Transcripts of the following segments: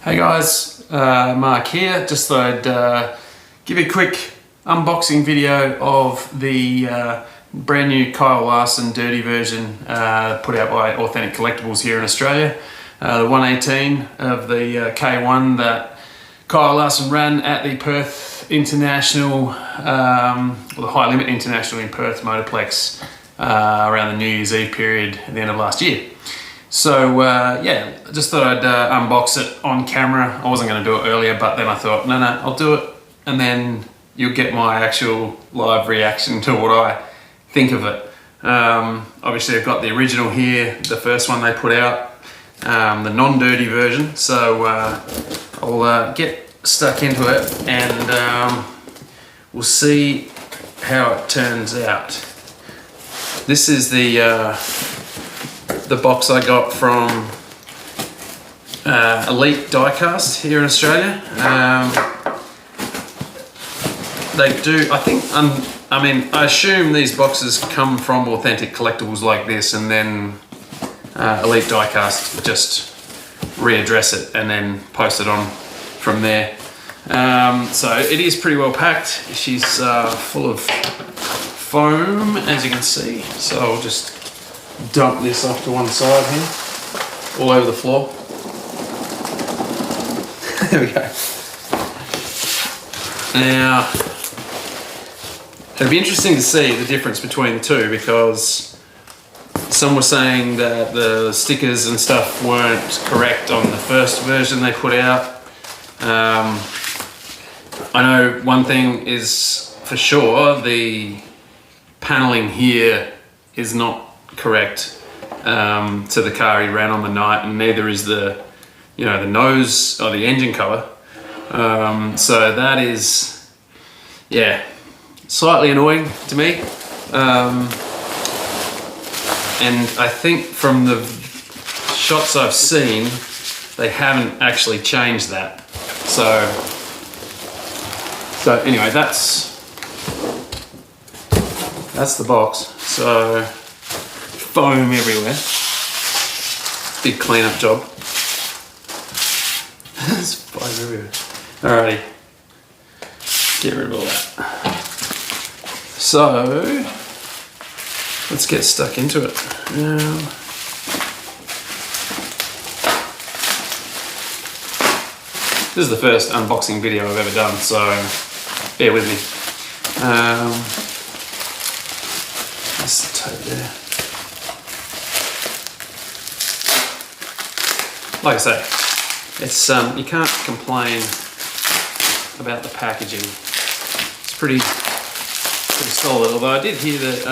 Hey guys, Mark here. Just thought I'd give you a quick unboxing video of the brand new Kyle Larson dirty version put out by Authentic Collectables here in Australia. The 118 of the K1 that Kyle Larson ran at the Perth International, or the High Limit International in Perth Motorplex around the New Year's Eve period at the end of last year. So yeah, I just thought I'd unbox it on camera. I wasn't going to do it earlier, but then I thought, no, I'll do it, and then you'll get my actual live reaction to what I think of it. Obviously I've got the original here, the first one they put out, the non-dirty version, so I'll get stuck into it and we'll see how it turns out. This is the box I got from Elite Diecast here in Australia. They do, I think, I mean, I assume these boxes come from Authentic Collectables like this, and then Elite Diecast just readdress it and then post it on from there. So it is pretty well packed. She's full of foam, as you can see. So I'll just dump this off to one side here, all over the floor. There we go. Now, it'd be interesting to see the difference between the two, because some were saying that the stickers and stuff weren't correct on the first version they put out. I know one thing is for sure, the paneling here is not correct to the car he ran on the night, and neither is the nose or the engine cover. So that is, yeah, slightly annoying to me. And I think from the shots I've seen, they haven't actually changed that. So anyway, that's the box. So foam everywhere. Big cleanup job. There's foam everywhere. Alrighty. Get rid of all that. So let's get stuck into it. This is the first unboxing video I've ever done, so bear with me. That's the tape there. Like I say, it's you can't complain about the packaging. It's pretty solid. Although I did hear that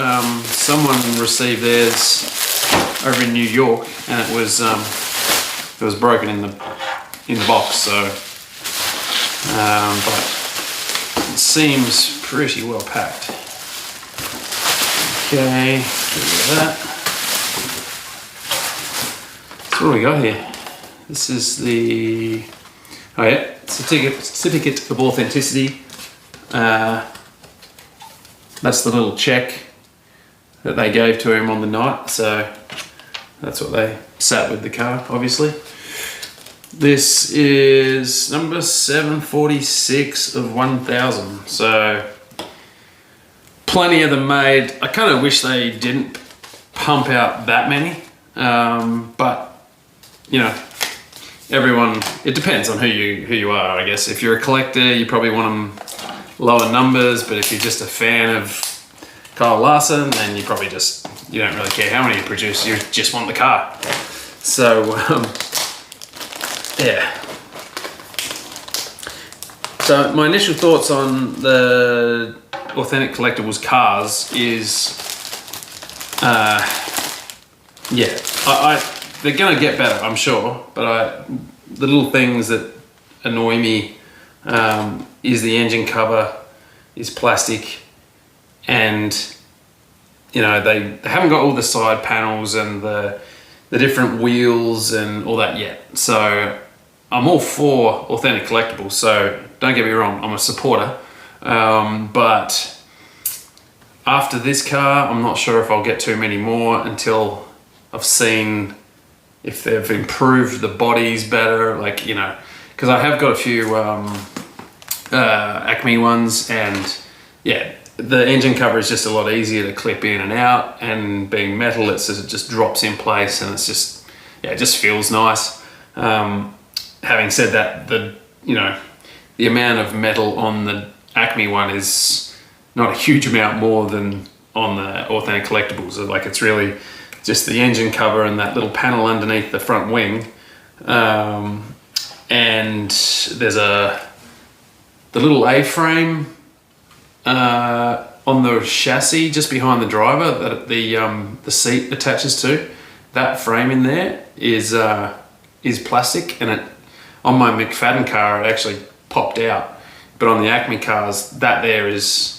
someone received theirs over in New York, and it was broken in the box. So, but it seems pretty well packed. Okay, get rid of that. So what do we got here? This is the, oh yeah, certificate of authenticity. That's the little check that they gave to him on the night. So that's what they sat with the car, obviously. This is number 746 of 1,000. So plenty of them made. I kind of wish they didn't pump out that many, but you know, everyone, it depends on who you are, I guess. If you're a collector, you probably want them lower numbers, but if you're just a fan of Kyle Larson, then you probably you don't really care how many you produce, you just want the car. So yeah. So my initial thoughts on the Authentic Collectables cars is, yeah, they're gonna get better, I'm sure, but the little things that annoy me is the engine cover is plastic, and you know, they haven't got all the side panels and the different wheels and all that yet. So I'm all for Authentic Collectables, so don't get me wrong, I'm a supporter, but after this car, I'm not sure if I'll get too many more until I've seen if they've improved the bodies better. Like, you know, because I have got a few Acme ones, and yeah, the engine cover is just a lot easier to clip in and out, and being metal, it just drops in place, and it's just, yeah, it just feels nice. Having said that, the amount of metal on the Acme one is not a huge amount more than on the Authentic Collectables. So, like, it's really just the engine cover and that little panel underneath the front wing, and there's the little A-frame on the chassis just behind the driver that the seat attaches to. That frame in there is plastic, and on my McFadden car it actually popped out, but on the Acme cars that there is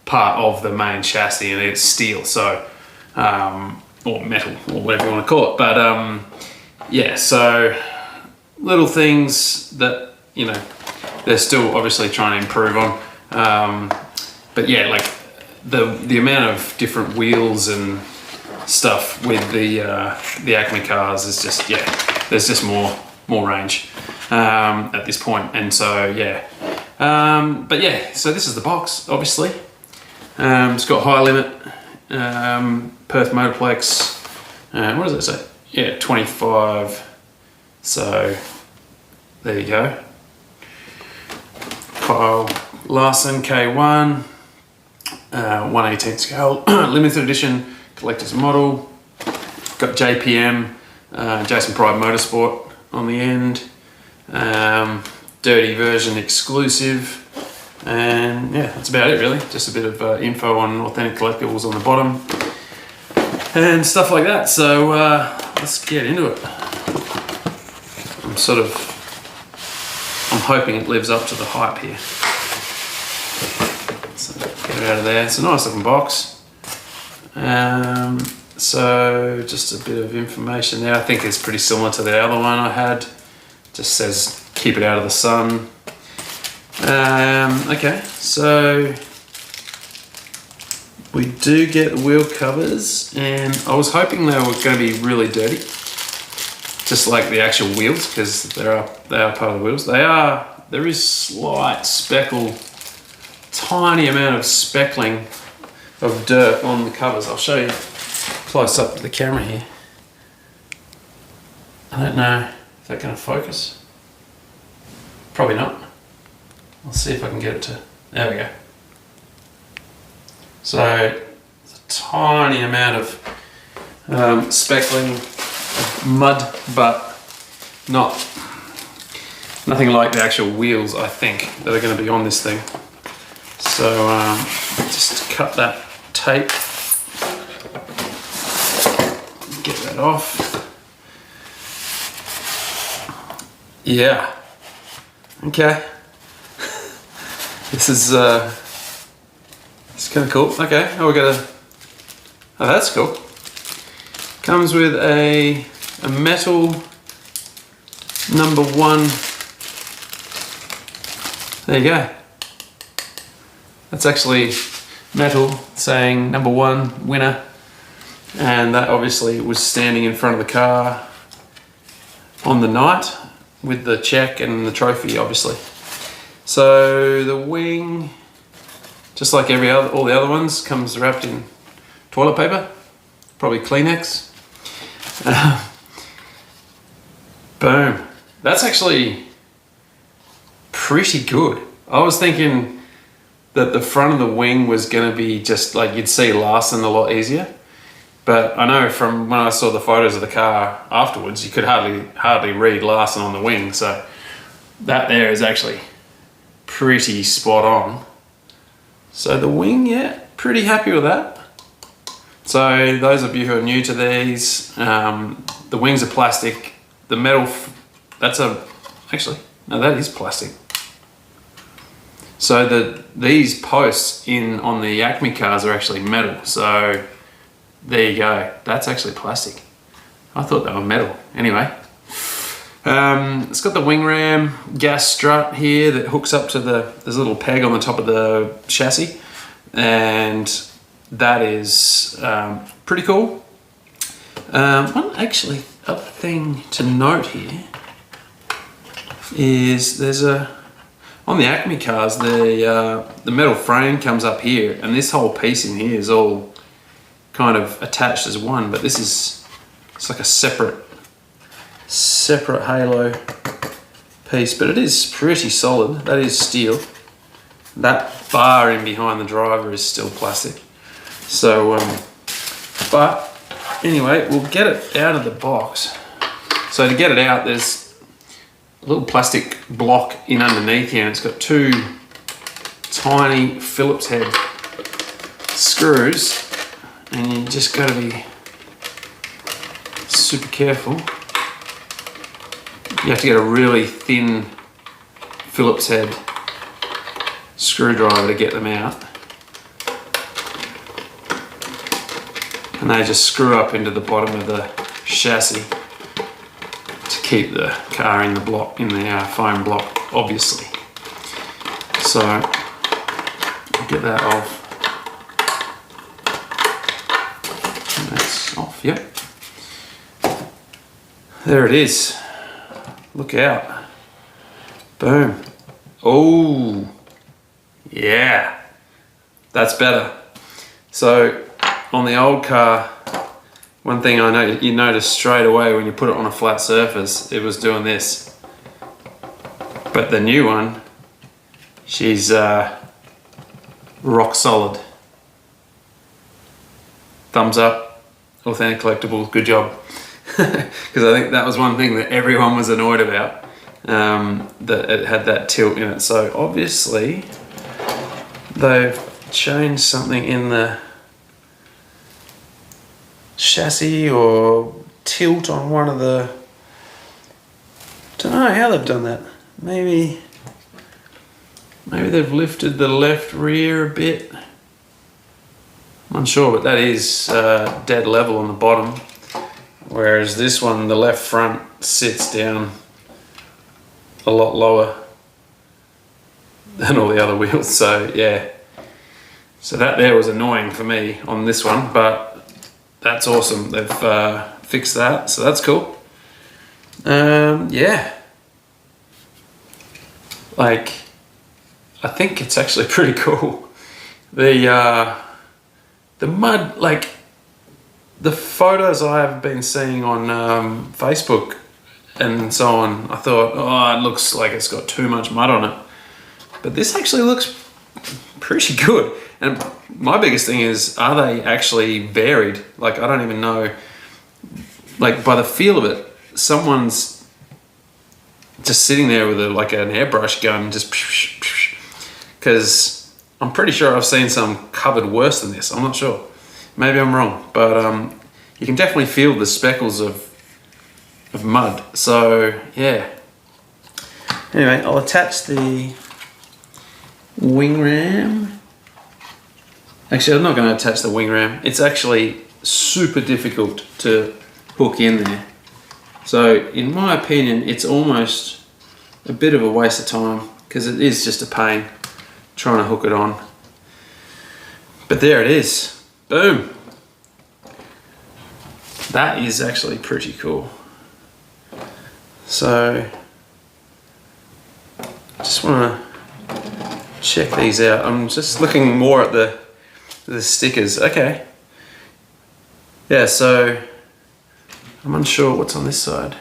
part of the main chassis, and it's steel, so or metal, or whatever you want to call it. But yeah, so little things that, you know, they're still obviously trying to improve on. But yeah, like the amount of different wheels and stuff with the Acme cars is just, yeah, there's just more range at this point. And so yeah, but yeah, so this is the box, obviously. It's got high limit, Perth Motorplex, what does it say? Yeah, 25. So there you go. Kyle Larson K1, 1/18 scale, limited edition collector's model. Got JPM, Jason Pryde Motorsport on the end. Dirty version exclusive. And yeah, that's about it really. Just a bit of info on Authentic Collectables on the bottom and stuff like that. So let's get into it. I'm hoping it lives up to the hype here. So get it out of there. It's a nice looking box. So just a bit of information there. I think it's pretty similar to the other one I had. Just says keep it out of the sun. Okay, so we do get wheel covers, and I was hoping they were going to be really dirty, just like the actual wheels, because they are part of the wheels. There is slight speckle, tiny amount of speckling of dirt on the covers. I'll show you close up to the camera here. I don't know if that's going to focus. Probably not. I'll see if I can get it to, there we go. So, it's a tiny amount of speckling of mud, but nothing like the actual wheels, I think, that are going to be on this thing. So, just cut that tape, get that off. Yeah, okay. This is it's kind of cool. Okay, oh, that's cool. Comes with a metal #1. There you go. That's actually metal saying #1 winner, and that obviously was standing in front of the car on the night with the check and the trophy, obviously. So the wing, just like all the other ones, comes wrapped in toilet paper, probably Kleenex. Boom. That's actually pretty good. I was thinking that the front of the wing was going to be just like you'd see Larson a lot easier, but I know from when I saw the photos of the car afterwards, you could hardly read Larson on the wing. So that there is actually pretty spot on. So the wing, yeah, pretty happy with that. So those of you who are new to these, the wings are plastic. The metal, that is plastic. So these posts on the Acme cars are actually metal. So there you go. That's actually plastic. I thought they were metal. Anyway, it's got the wing ram gas strut here that hooks up to there's a little peg on the top of the chassis, and that is pretty cool. One actually other thing to note here, is on the Acme cars, the metal frame comes up here, and this whole piece in here is all kind of attached as one, but it's like a separate halo piece, but it is pretty solid. That is steel. That bar in behind the driver is still plastic. So, but anyway, we'll get it out of the box. So to get it out, there's a little plastic block in underneath here, and it's got two tiny Phillips head screws, and you just got to be super careful. You have to get a really thin Phillips head screwdriver to get them out, and they just screw up into the bottom of the chassis to keep the car in the block, in the foam block, obviously. So I'll get that off. And that's off. Yep. There it is. Look out. Boom. Oh, yeah. That's better. So on the old car, one thing I know you notice straight away when you put it on a flat surface, it was doing this. But the new one, she's rock solid. Thumbs up, Authentic Collectables, good job. Because I think that was one thing that everyone was annoyed about, that it had that tilt in it. So obviously they've changed something in the chassis or tilt on one of the, don't know how they've done that. Maybe they've lifted the left rear a bit. I'm unsure, but that is dead level on the bottom. Whereas this one, the left front sits down a lot lower than all the other wheels. So yeah, so that there was annoying for me on this one, but that's awesome. They've fixed that, so that's cool. Yeah, like I think it's actually pretty cool. The mud, like the photos I have been seeing on Facebook and so on, I thought, oh, it looks like it's got too much mud on it. But this actually looks pretty good. And my biggest thing is, are they actually varied? Like, I don't even know, like by the feel of it, someone's just sitting there with like an airbrush gun, just, because I'm pretty sure I've seen some covered worse than this. I'm not sure. Maybe I'm wrong, but you can definitely feel the speckles of mud. So yeah. Anyway, I'll attach the wing ram. Actually, I'm not going to attach the wing ram. It's actually super difficult to hook in there. So in my opinion, it's almost a bit of a waste of time, because it is just a pain trying to hook it on. But there it is. Boom. That is actually pretty cool. So just want to check these out. I'm just looking more at the stickers. Okay. Yeah, so I'm unsure what's on this side.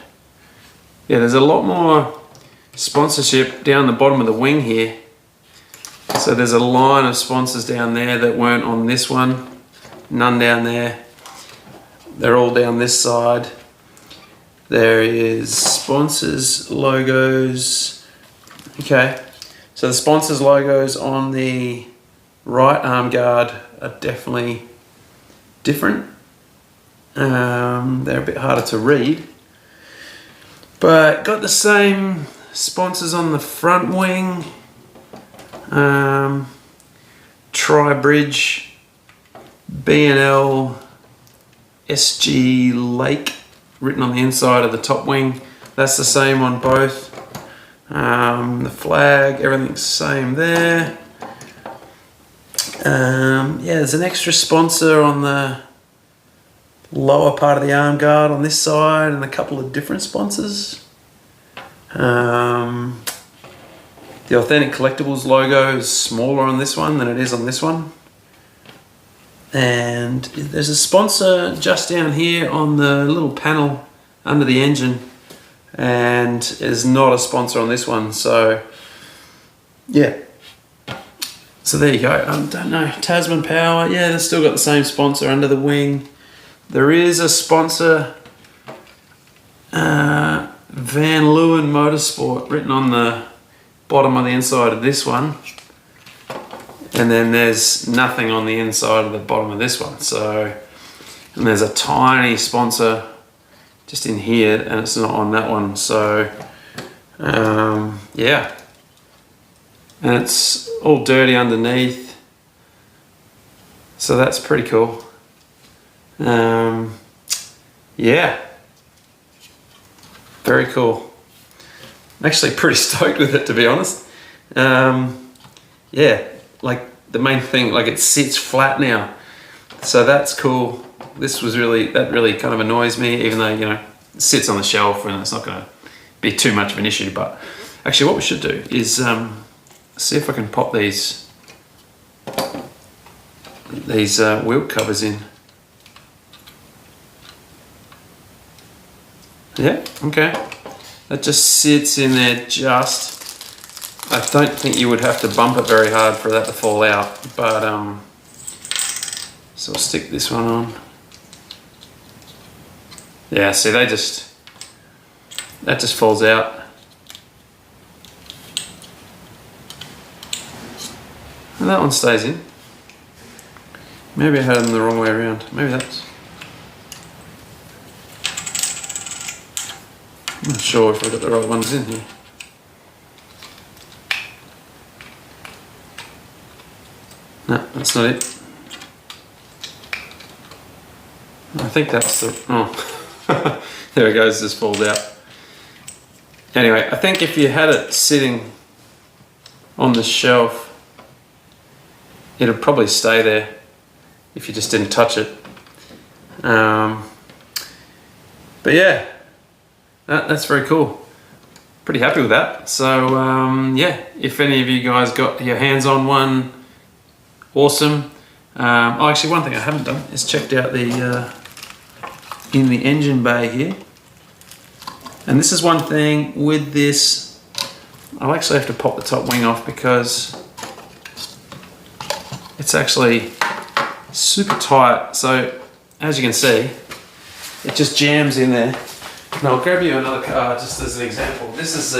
Yeah, there's a lot more sponsorship down the bottom of the wing here. So there's a line of sponsors down there that weren't on this one. None down there. They're all down this side. There is sponsors logos. Okay, so the sponsors logos on the right arm guard are definitely different. They're a bit harder to read, but got the same sponsors on the front wing. Tri-Bridge, B&L, SG Lake written on the inside of the top wing. That's the same on both. The flag, everything's the same there. Yeah, there's an extra sponsor on the lower part of the arm guard on this side, and a couple of different sponsors The Authentic Collectables logo is smaller on this one than it is on this one. And there's a sponsor just down here on the little panel under the engine, and is not a sponsor on this one. So yeah, so there you go. I don't know, Tasman Power, yeah, they've still got the same sponsor under the wing. There is a sponsor, Van Leeuwen Motorsport, written on the bottom of the inside of this one, and then there's nothing on the inside of the bottom of this one. So, and there's a tiny sponsor just in here, and it's not on that one. So yeah, and it's all dirty underneath, so that's pretty cool. Yeah, very cool. I'm actually pretty stoked with it, to be honest. Yeah, like the main thing, like it sits flat now, so that's cool. That really kind of annoys me, even though, you know, it sits on the shelf and it's not going to be too much of an issue. But actually what we should do is see if I can pop these wheel covers in. Yeah, okay. That just sits in there just. I don't think you would have to bump it very hard for that to fall out, but so I'll stick this one on. Yeah, see, that just falls out. And that one stays in. Maybe I had them the wrong way around. Maybe that's. I'm not sure if I've got the right ones in here. No, that's not it. I think that's the, oh, there it goes, just falls out. Anyway, I think if you had it sitting on the shelf, it'd probably stay there if you just didn't touch it. But yeah, that's very cool. Pretty happy with that. So yeah, if any of you guys got your hands on one, awesome. Oh, actually, one thing I haven't done is checked out the in the engine bay here. And this is one thing with this, I'll actually have to pop the top wing off because it's actually super tight. So as you can see, it just jams in there. And I'll grab you another car just as an example. This is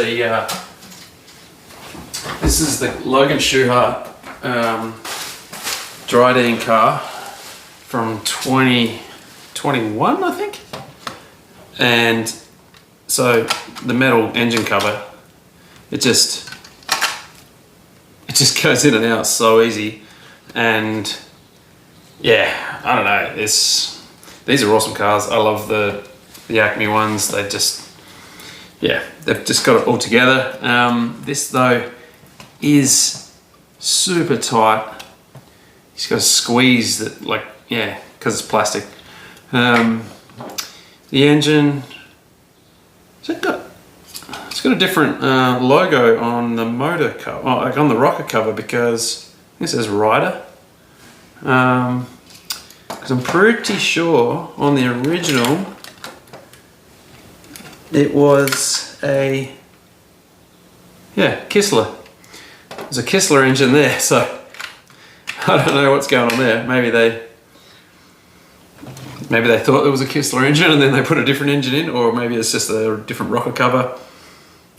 the Logan Schuhart Dryden car from 2021, I think. And so the metal engine cover, it just goes in and out so easy. And yeah, I don't know, these are awesome cars. I love the Acme ones. They just, yeah, they've just got it all together. This though is super tight. You've got to squeeze that, like, yeah, because it's plastic. The engine, it's got a different logo on the motor cover, well, like on the rocker cover, because this says Rider. Because I'm pretty sure on the original it was a, yeah, Kistler. There's a Kistler engine there, so I don't know what's going on there. Maybe they thought there was a Kistler engine and then they put a different engine in, or maybe it's just a different rocker cover,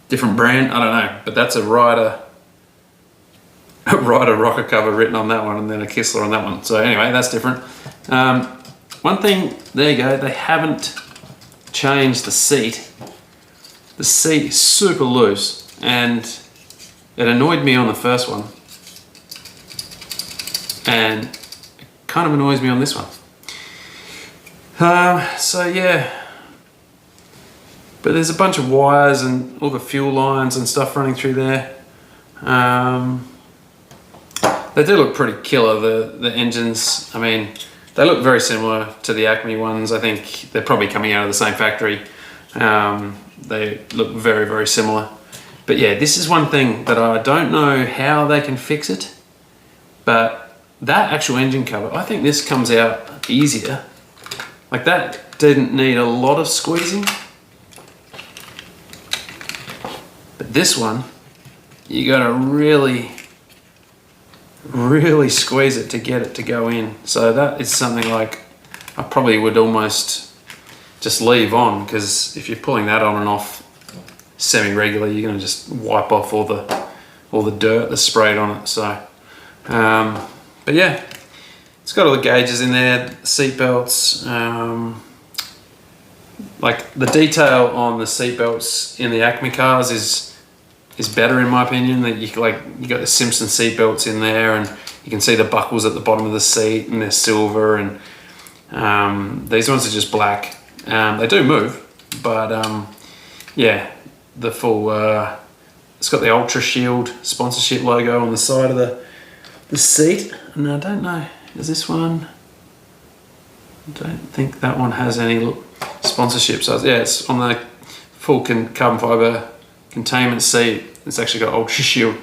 different brand, I don't know. But that's a Rider rocker cover written on that one, and then a Kistler on that one. So anyway, that's different. One thing, there you go, they haven't changed the seat. The seat is super loose, and it annoyed me on the first one, and it kind of annoys me on this one. So yeah, but there's a bunch of wires and all the fuel lines and stuff running through there. They do look pretty killer, the engines. I mean, they look very similar to the Acme ones. I think they're probably coming out of the same factory. they look very, very similar. But yeah, this is one thing that I don't know how they can fix it, but that actual engine cover, I think this comes out easier. Like that didn't need a lot of squeezing. But this one, you gotta really, really squeeze it to get it to go in. So that is something like I probably would almost just leave on, because if you're pulling that on and off semi-regularly, you're gonna just wipe off all the dirt that's sprayed on it. So, but yeah, it's got all the gauges in there, seat belts. Like the detail on the seat belts in the Acme cars is better in my opinion. That you got the Simpson seat belts in there, and you can see the buckles at the bottom of the seat, and they're silver. And these ones are just black. They do move, but yeah, the full. It's got the Ultra Shield sponsorship logo on the side of the seat, and I don't know. Is this one? I don't think that one has any sponsorship. So yeah, it's on the full carbon fiber containment seat. It's actually got Ultra Shield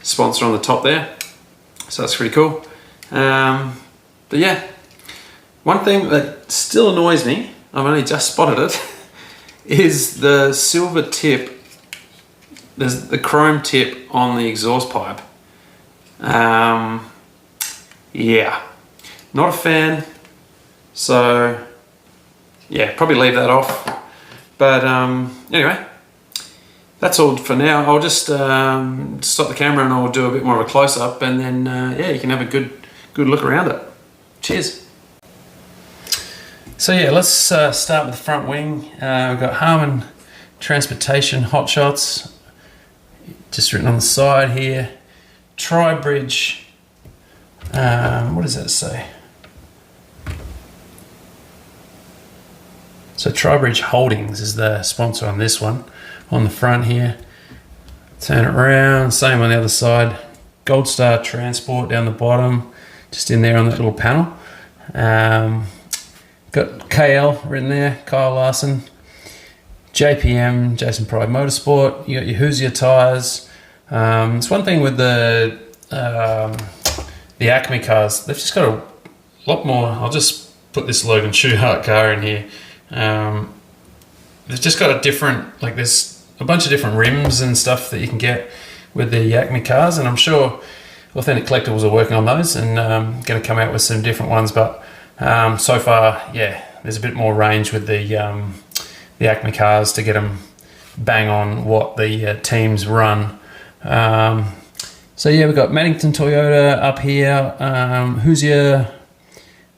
sponsor on the top there, so that's pretty cool. But yeah, one thing that still annoys me, I've only just spotted it, is the silver tip. There's the chrome tip on the exhaust pipe. Yeah, not a fan. So yeah, probably leave that off. But anyway, that's all for now. I'll just stop the camera and I'll do a bit more of a close-up, and then yeah, you can have a good look around it. Cheers. So yeah, let's start with the front wing. We've got Harman Transportation Hot Shots, just written on the side here. Tri-Bridge, what does that say? So Tri-Bridge Holdings is the sponsor on this one, on the front here. Turn it around, same on the other side. Gold Star Transport down the bottom, just in there on that little panel. Got KL written there, Kyle Larson. JPM, Jason Pride Motorsport. You got your Hoosier tires. It's one thing with the Acme cars, they've just got a lot more. I'll just put this Logan Schuhart car in here. They've just got a different, like there's a bunch of different rims and stuff that you can get with the Acme cars, and I'm sure Authentic Collectables are working on those and going to come out with some different ones. But so far, yeah, there's a bit more range with the Acme cars to get them bang on what the teams run. So yeah, we've got Maddington Toyota up here, Hoosier,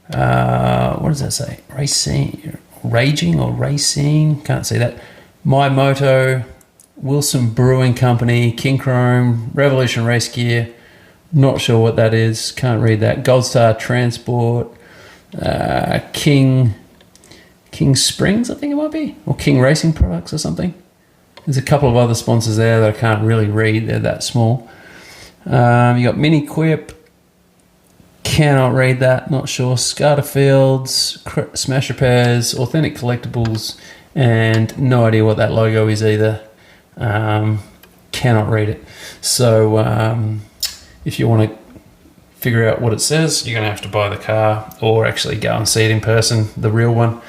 what does that say? Racing, can't see that. My Moto, Wilson Brewing Company, King Chrome, Revolution Race Gear, not sure what that is, can't read that. Gold Star Transport, King Springs, I think it might be, or King Racing Products or something. There's a couple of other sponsors there that I can't really read, they're that small. You got Mini Quip, cannot read that, not sure. Scarter Fields, Smash Repairs, Authentic Collectables, and no idea what that logo is either. Cannot read it. So if you want to figure out what it says, you're going to have to buy the car or actually go and see it in person, the real one.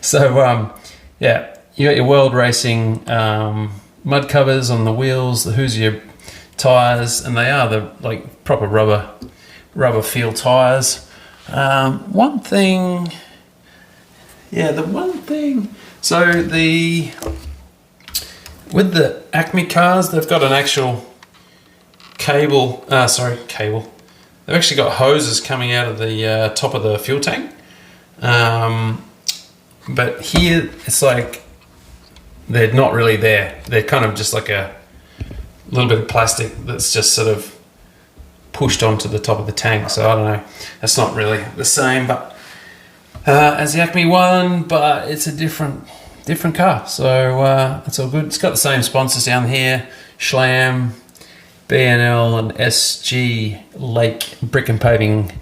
So yeah, you got your World Racing mud covers on the wheels, the Hoosier tires, and they are the like proper rubber feel tires. One thing, so with the Acme cars, they've got an actual cable. They've actually got hoses coming out of the top of the fuel tank. But here it's like they're not really there. They're kind of just like a little bit of plastic that's just sort of pushed onto the top of the tank. So I don't know. That's not really the same, but as the Acme one, but it's a different car. So it's all good. It's got the same sponsors down here: Schlam, B&L, and SG Lake Brick and Paving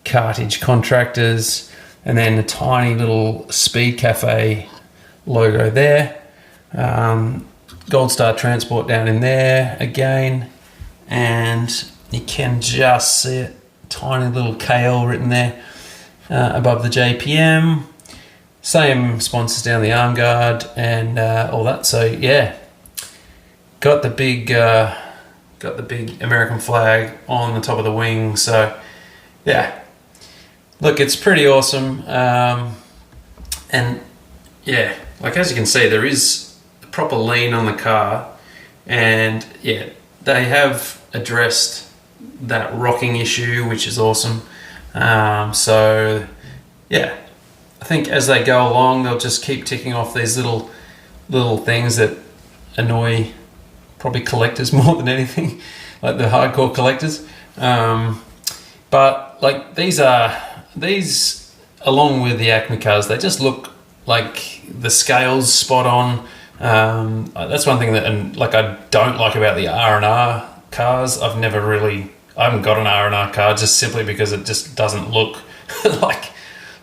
Cartage Contractors, and then a tiny little Speed Cafe logo there. Gold Star Transport down in there again, and you can just see it, tiny little KL written there above the JPM. Same sponsors down the arm guard and all that. So yeah, got the big American flag on the top of the wing. So yeah, look, it's pretty awesome. And yeah, like as you can see, there is a proper lean on the car, and yeah, they have addressed that rocking issue, which is awesome. So yeah, I think as they go along, they'll just keep ticking off these little things that annoy probably collectors more than anything, like the hardcore collectors. But like these along with the Acme cars, they just look like the scale's spot on. That's one thing that, and like I don't like about the R&R cars. I haven't got an R&R car just simply because it just doesn't look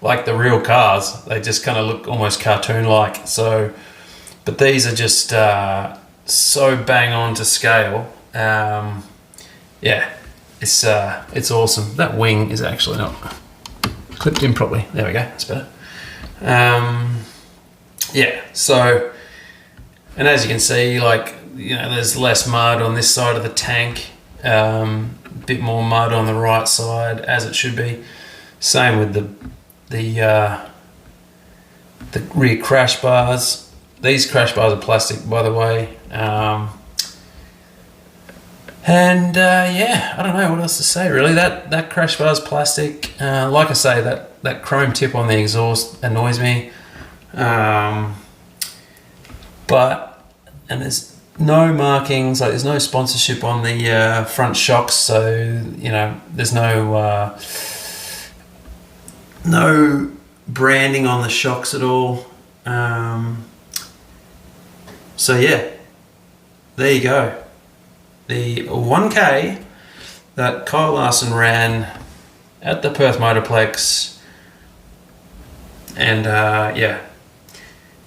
like the real cars. They just kind of look almost cartoon-like. So, but these are just so bang on to scale. Yeah, it's awesome. That wing is actually not clipped in properly. There we go. That's better. Yeah. So, and as you can see, like, you know, there's less mud on this side of the tank. A bit more mud on the right side, as it should be. Same with the rear crash bars. These crash bars are plastic, by the way. Yeah, I don't know what else to say really. That crash bar is plastic. Like I say, that chrome tip on the exhaust annoys me. And there's no markings, like there's no sponsorship on the front shocks, so you know there's no branding on the shocks at all. So yeah, there you go. The 1K that Kyle Larson ran at the Perth Motorplex, and yeah,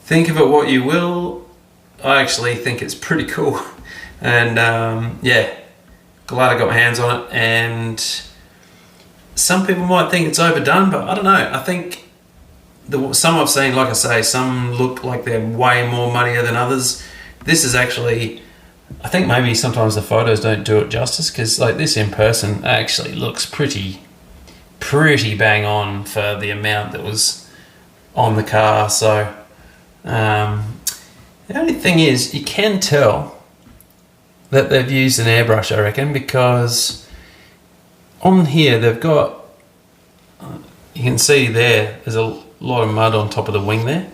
think of it what you will. I actually think it's pretty cool, and yeah, glad I got my hands on it. And some people might think it's overdone, but I don't know. I think some I've seen, like I say, some look like they're way more muddier than others. This is actually, I think maybe sometimes the photos don't do it justice, because like this in person actually looks pretty bang on for the amount that was on the car. So the only thing is, you can tell that they've used an airbrush, I reckon, because on here they've got, you can see there's a lot of mud on top of the wing there,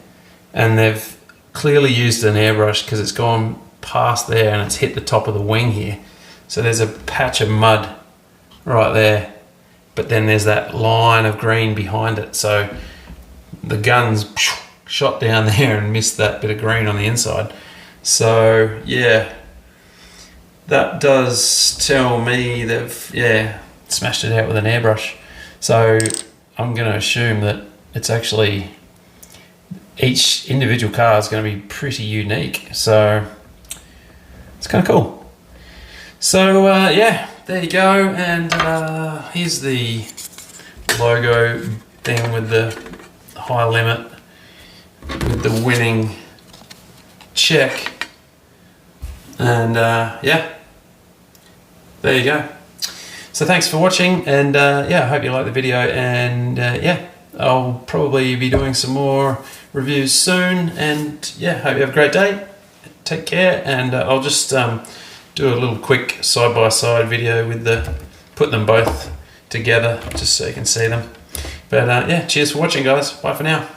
and they've clearly used an airbrush because it's gone past there and it's hit the top of the wing here. So there's a patch of mud right there, but then there's that line of green behind it. So the gun's shot down there and missed that bit of green on the inside. So yeah, that does tell me they've smashed it out with an airbrush. So I'm going to assume that it's actually, each individual car is going to be pretty unique. So it's kind of cool. So yeah, there you go. And here's the logo thing with the high limit, with the winning check. And yeah, there you go. So thanks for watching, and yeah, I hope you liked the video, and yeah, I'll probably be doing some more reviews soon, and yeah, hope you have a great day. Take care, and I'll just do a little quick side-by-side video with put them both together just so you can see them. But yeah, cheers for watching, guys. Bye for now.